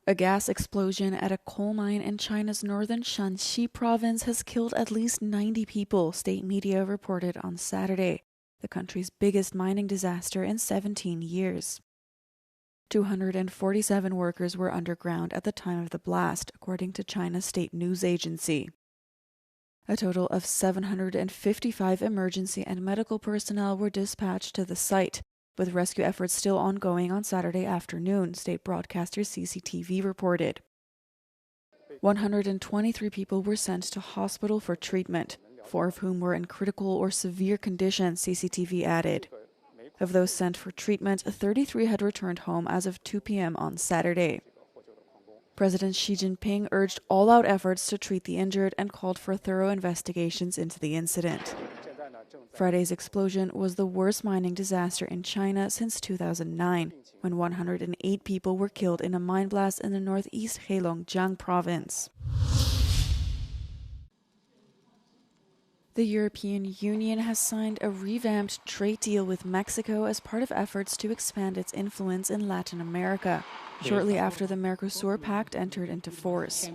A gas explosion at a coal mine in China's northern Shanxi province has killed at least 90 people, state media reported on Saturday, the country's biggest mining disaster in 17 years. 247 workers were underground at the time of the blast, according to China's state news agency. A total of 755 emergency and medical personnel were dispatched to the site, with rescue efforts still ongoing on Saturday afternoon, state broadcaster CCTV reported. 123 people were sent to hospital for treatment, 4 of whom were in critical or severe condition, CCTV added. Of those sent for treatment, 33 had returned home as of 2 p.m. on Saturday. President Xi Jinping urged all-out efforts to treat the injured and called for thorough investigations into the incident. Friday's explosion was the worst mining disaster in China since 2009, when 108 people were killed in a mine blast in the northeast Heilongjiang province. The European Union has signed a revamped trade deal with Mexico as part of efforts to expand its influence in Latin America, shortly after the Mercosur Pact entered into force.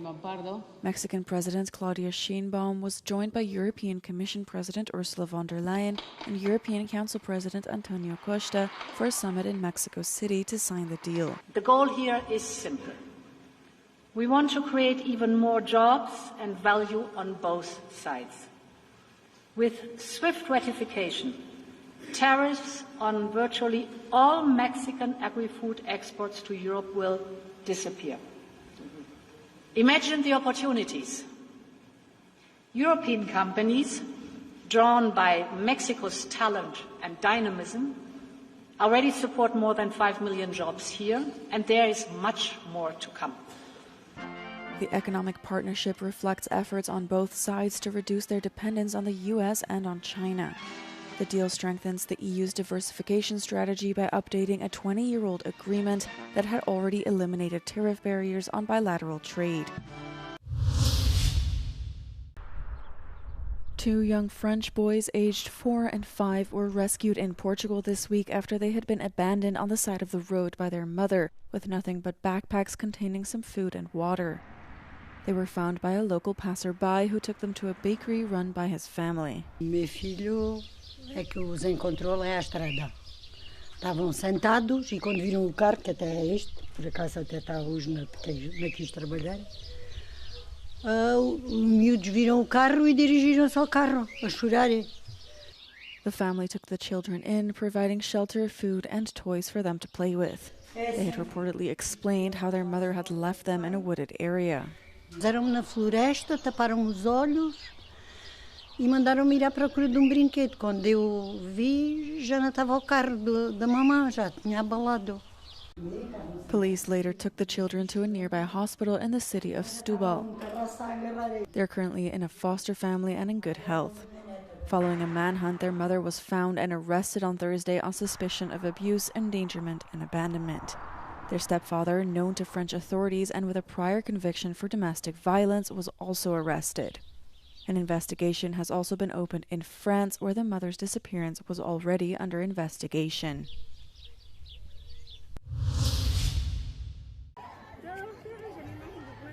Mexican President Claudia Sheinbaum was joined by European Commission President Ursula von der Leyen and European Council President Antonio Costa for a summit in Mexico City to sign the deal. The goal here is simple. We want to create even more jobs and value on both sides. With swift ratification, tariffs on virtually all Mexican agri-food exports to Europe will disappear. Imagine the opportunities. European companies, drawn by Mexico's talent and dynamism, already support more than 5 million jobs here, and there is much more to come. The economic partnership reflects efforts on both sides to reduce their dependence on the U.S. and on China. The deal strengthens the EU's diversification strategy by updating a 20-year-old agreement that had already eliminated tariff barriers on bilateral trade. 2 young French boys aged 4 and 5 were rescued in Portugal this week after they had been abandoned on the side of the road by their mother, with nothing but backpacks containing some food and water. They were found by a local passerby who took them to a bakery run by his family. Meu filho é que os encontrou lá à estrada. Estavam sentados e quando viram o carro, que até é este, por acaso até está hoje na quis trabalhar, os miúdos viram o carro e dirigiram-se ao carro, a chorarem. The family took the children in, providing shelter, food, and toys for them to play with. They had reportedly explained how their mother had left them in a wooded area. Puseram-me na floresta, taparam os olhos e mandaram-me ir à procura de brinquedo. Quando eu vi, já não estava o carro da mamãe, já tinha abalado. Police later took the children to a nearby hospital in the city of Setúbal. They're currently in a foster family and in good health. Following a manhunt, their mother was found and arrested on Thursday on suspicion of abuse, endangerment, and abandonment. Their stepfather, known to French authorities and with a prior conviction for domestic violence, was also arrested. An investigation has also been opened in France, where the mother's disappearance was already under investigation.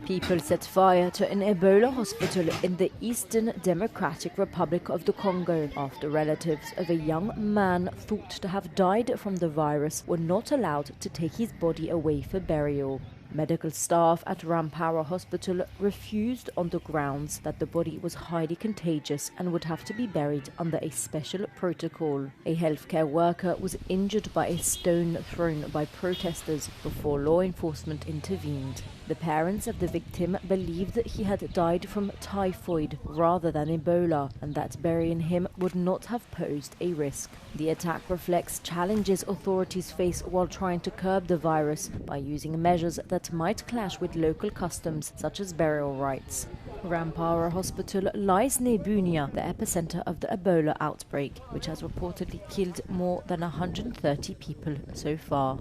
People set fire to an Ebola hospital in the Eastern Democratic Republic of the Congo after relatives of a young man thought to have died from the virus were not allowed to take his body away for burial. Medical staff at Rampara Hospital refused on the grounds that the body was highly contagious and would have to be buried under a special protocol. A healthcare worker was injured by a stone thrown by protesters before law enforcement intervened. The parents of the victim believed that he had died from typhoid rather than Ebola, and that burying him would not have posed a risk. The attack reflects challenges authorities face while trying to curb the virus by using measures that might clash with local customs, such as burial rites. Rampara Hospital lies near Bunia, the epicenter of the Ebola outbreak, which has reportedly killed more than 130 people so far.